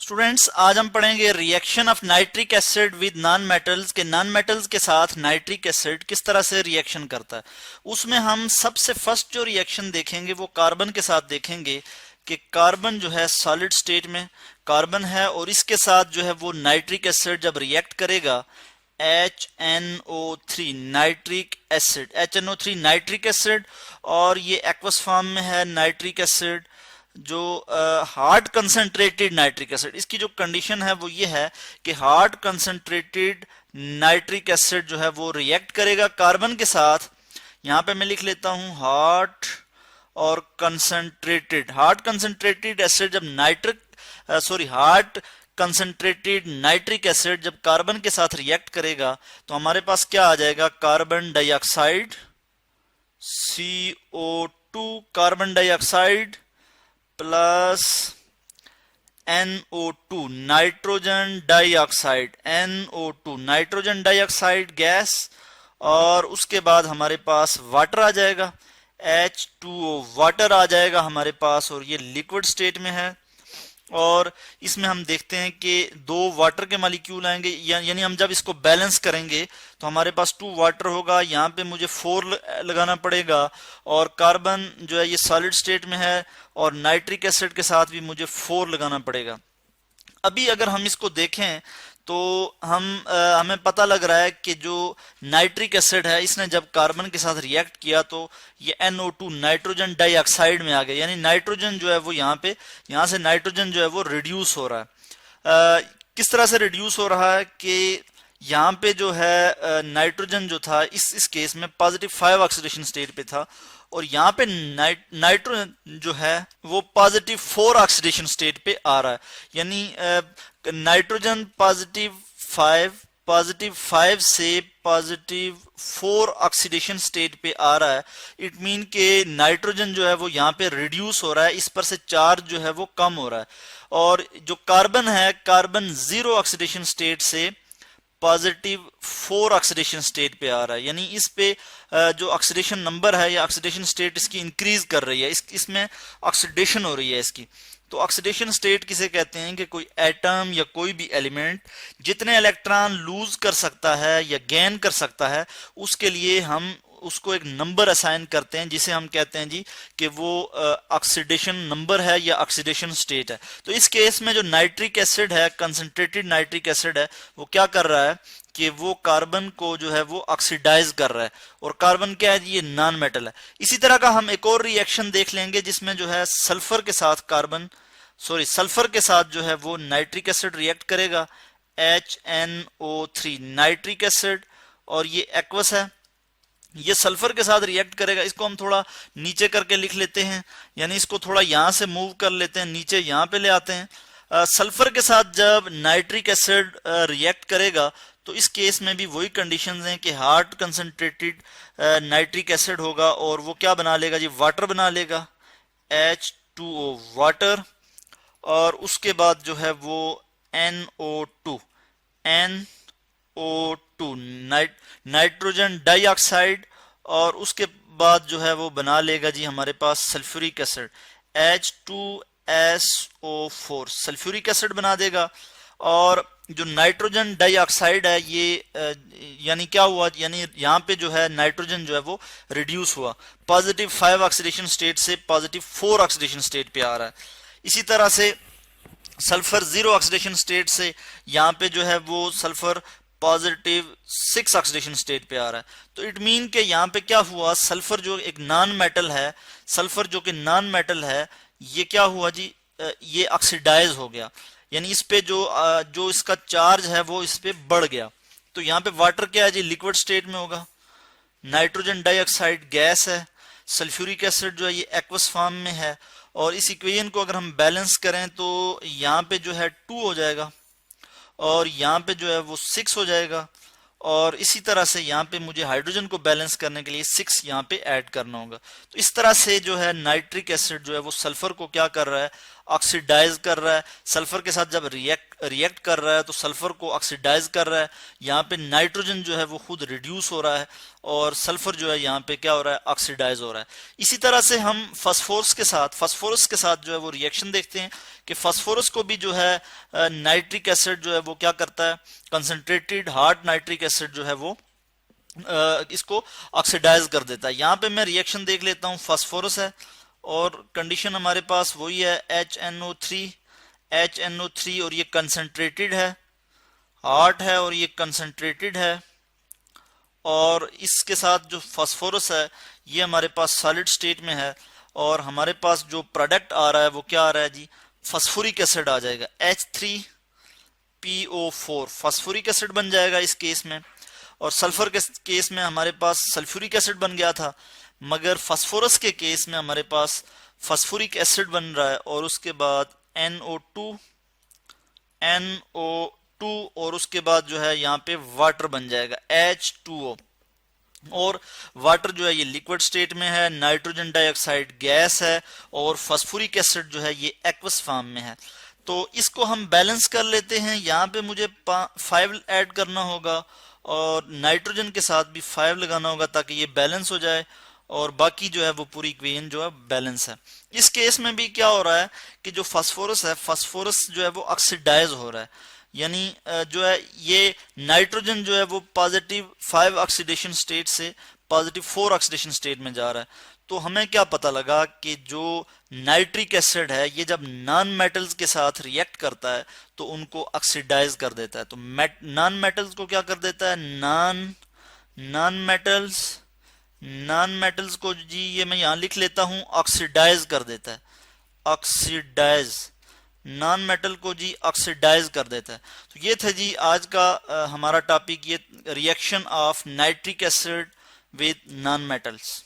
Students, आज हम पढ़ेंगे reaction of nitric acid with non metals के नॉन मेटल्स के साथ नाइट्रिक एसिड किस तरह से रिएक्शन करता है। उसमें हम सबसे फर्स्ट जो रिएक्शन देखेंगे वो कार्बन के साथ देखेंगे कि कार्बन जो है सॉलिड स्टेट में कार्बन है और इसके साथ जो है वो नाइट्रिक एसिड जब रिएक्ट करेगा HNO3 nitric acid, HNO3 nitric acid, और ये एक्वस फॉर्म में है नाइट्रिक एसिड जो हार्ड कंसंट्रेटेड नाइट्रिक एसिड। इसकी जो कंडीशन है वो ये है कि हार्ड कंसंट्रेटेड नाइट्रिक एसिड जो है वो रिएक्ट करेगा कार्बन के साथ। यहाँ पे मैं लिख लेता हूँ हार्ड और हार्ड कंसंट्रेटेड एसिड जब हार्ड कंसंट्रेटेड नाइट्रिक एसिड जब कार्बन के साथ रिएक्ट करेगा तो हमारे पास क्या आ जाएगा, carbon dioxide CO2 carbon dioxide plus NO2 nitrogen dioxide gas, और उसके बाद हमारे पास वाटर आ जाएगा, H2O वाटर आ जाएगा हमारे पास, और ये लिक्विड स्टेट में है। और इसमें हम देखते हैं कि दो वाटर के मॉलिक्यूल आएंगे, यानी हम जब इसको बैलेंस करेंगे तो हमारे पास 2 वाटर होगा, यहाँ पे मुझे 4 लगाना पड़ेगा, और कार्बन जो है ये सॉलिड स्टेट में है और नाइट्रिक एसिड के साथ भी मुझे 4 लगाना पड़ेगा। अभी अगर हम इसको देखें तो हमें पता लग रहा है कि जो नाइट्रिक एसिड है इसने जब कार्बन के साथ रिएक्ट किया तो ये NO2 नाइट्रोजन डाइऑक्साइड में आ गया, यानी नाइट्रोजन जो है वो यहाँ से नाइट्रोजन जो है वो रिड्यूस हो रहा है। किस तरह से रिड्यूस हो रहा है कि यहाँ पे जो है नाइट्रोजन जो था इस केस में पॉजिटिव 5 ऑक्सीडेशन स्टेट पे था, और यहाँ पे नाइट्रोजन जो है वो पॉजिटिव 4 ऑक्सीडेशन स्टेट पे आ रहा है, यानी नाइट्रोजन पॉजिटिव 5 से पॉजिटिव 4 ऑक्सीडेशन स्टेट पे आ रहा है। इट मीन के नाइट्रोजन जो है वो यहाँ पे रिड्यूस हो रहा है, इस पर से चार्ज जो है वो कम हो रहा है, और जो कार्बन है कार्बन 0 ऑक्सीडेशन स्टेट से पॉजिटिव 4 ऑक्सीडेशन स्टेट पे आ रहा है, यानी इस पे जो ऑक्सीडेशन नंबर है या ऑक्सीडेशन स्टेट इसकी इंक्रीज कर रही है, इसमें ऑक्सीडेशन हो रही है इसकी। तो ऑक्सीडेशन स्टेट किसे कहते हैं कि कोई एटम या कोई भी एलिमेंट जितने इलेक्ट्रॉन लूज कर सकता है या गेन कर सकता है उसके लिए हम उसको एक नंबर असाइन करते हैं जिसे हम कहते हैं जी कि वो ऑक्सीडेशन नंबर है या ऑक्सीडेशन स्टेट है। तो इस केस में जो नाइट्रिक एसिड है, कंसंट्रेटेड नाइट्रिक एसिड है, वो क्या कर रहा है कि वो कार्बन को जो है वो ऑक्सीडाइज कर रहा है, और कार्बन क्या है, ये नॉन मेटल है। इसी तरह का हम एक और रिएक्शन देख लेंगे जिसमें जो है सल्फर के साथ जो है वो नाइट्रिक एसिड रिएक्ट करेगा, HNO3 नाइट्रिक एसिड, और ये एक्वस है, ये सल्फर के साथ रिएक्ट करेगा। इसको हम थोड़ा नीचे करके लिख लेते हैं, यानी इसको थोड़ा यहां से मूव कर लेते हैं, नीचे यहां पे ले आते हैं। सल्फर के साथ जब नाइट्रिक एसिड रिएक्ट करेगा तो इस केस में भी वही कंडीशंस हैं कि हार्ड कंसंट्रेटेड नाइट्रिक एसिड होगा और वो क्या बना लेगा जी, वाटर बना लेगा, H2O वाटर, और उसके बाद जो है वो NO2 नाइट्रोजन डाइऑक्साइड, और उसके बाद जो है वो बना लेगा जी हमारे पास sulphuric acid, H2SO4 sulphuric acid बना देगा। और जो नाइट्रोजन डाइऑक्साइड है ये यानी क्या हुआ, यानी यहाँ पे जो है नाइट्रोजन जो है वो रिड्यूस हुआ, पॉजिटिव 5 ऑक्सीडेशन स्टेट से पॉजिटिव 4 ऑक्सीडेशन स्टेट पे आ रहा है। इसी तरह से सल्फर 0 ऑक्सीडेशन स्टेट से यहाँ पे जो है वो सल्फर पॉजिटिव 6 ऑक्सीडेशन स्टेट पे आ रहा है। तो इट मीन के यहाँ पे क्या हुआ, सल्फर जो एक नॉन मेटल है, ये क्या हुआ जी, ये ऑक्सीडाइज हो गया, यानी इस पे जो इसका चार्ज है वो इस पे बढ़ गया। तो यहाँ पे वाटर क्या है जी, लिक्विड स्टेट में होगा, नाइट्रोजन डाइऑक्साइड गैस है, सल्फ्यूरिक एसिड जो है ये एक्वस फॉर्म में है, और इस इक्वेशन को अगर हम बैलेंस करें तो यहाँ पे जो है 2 हो जाएगा और यहाँ पे जो है वो 6 हो जाएगा, और इसी तरह से यहाँ पे मुझे हाइड्रोजन को बैलेंस करने के लिए 6 यहाँ पे ऐड करना होगा। तो इस तरह से जो है नाइट्रिक एसिड जो है वो सल्फर को क्या कर रहा है, ऑक्सीडाइज कर रहा है, सल्फर के साथ जब रिएक्ट कर रहा है तो सल्फर को ऑक्सीडाइज कर रहा है। यहाँ पे नाइट्रोजन जो है वो खुद रिड्यूस हो रहा है और सल्फर जो है यहाँ पे क्या हो रहा है, ऑक्सीडाइज हो रहा है। इसी तरह से हम फास्फोरस के साथ जो है वो रिएक्शन देखते हैं कि फास्फोरस को भी जो है नाइट्रिक एसिड जो है वो क्या करता है, कंसंट्रेटेड हार्ड नाइट्रिक एसिड जो है वो इसको ऑक्सीडाइज कर देता है। यहाँ पे मैं रिएक्शन देख लेता हूँ, फास्फोरस है और कंडीशन हमारे पास वही है HNO3 और ये कंसंट्रेटेड है, हार्ड है और ये कंसंट्रेटेड है। और इसके साथ जो फास्फोरस है ये हमारे पास सॉलिड स्टेट में है और हमारे पास जो प्रोडक्ट आ रहा है वो क्या आ रहा है जी, फास्फोरिक एसिड आ जाएगा, H3PO4 फास्फोरिक एसिड बन जाएगा इस केस में। और सल्फर के केस में हमारे पास सल्फ्यूरिक एसिड बन गया था, मगर फास्फोरस के केस में हमारे पास फास्फोरिक एसिड बन रहा है और उसके बाद NO2 और उसके बाद जो है यहाँ पे वाटर बन जाएगा H2O। और वाटर जो है ये लिक्विड स्टेट में है, नाइट्रोजन डाइऑक्साइड गैस है और फास्फोरिक एसिड जो है ये एक्वस फॉर्म में है। तो इसको हम बैलेंस कर लेते हैं। यहाँ पे मुझे 5 ऐड करना होगा और नाइट्रोजन के साथ भी 5 लगाना होगा ताकि ये बैलेंस हो जाए और बाकी जो है वो पूरी इक्वेशन जो है बैलेंस है। इस केस में भी क्या हो रहा है कि जो फास्फोरस है, फास्फोरस जो है वो ऑक्सीडाइज हो रहा है, यानी जो है ये नाइट्रोजन जो है वो पॉजिटिव 5 ऑक्सीडेशन स्टेट से पॉजिटिव 4 ऑक्सीडेशन स्टेट में जा रहा है। तो हमें क्या पता लगा कि जो नाइट्रिक एसिड है ये जब नॉन मेटल्स के साथ रिएक्ट करता है तो उनको ऑक्सीडाइज कर देता है। तो नॉन मेटल्स को क्या कर देता है, नॉन मेटल्स को जी ये मैं यहां लिख लेता हूं, ऑक्सीडाइज कर देता है, ऑक्सीडाइज नॉन मेटल को जी ऑक्सीडाइज कर देता है। तो ये था जी आज का हमारा टॉपिक, ये reaction of nitric acid with non metals.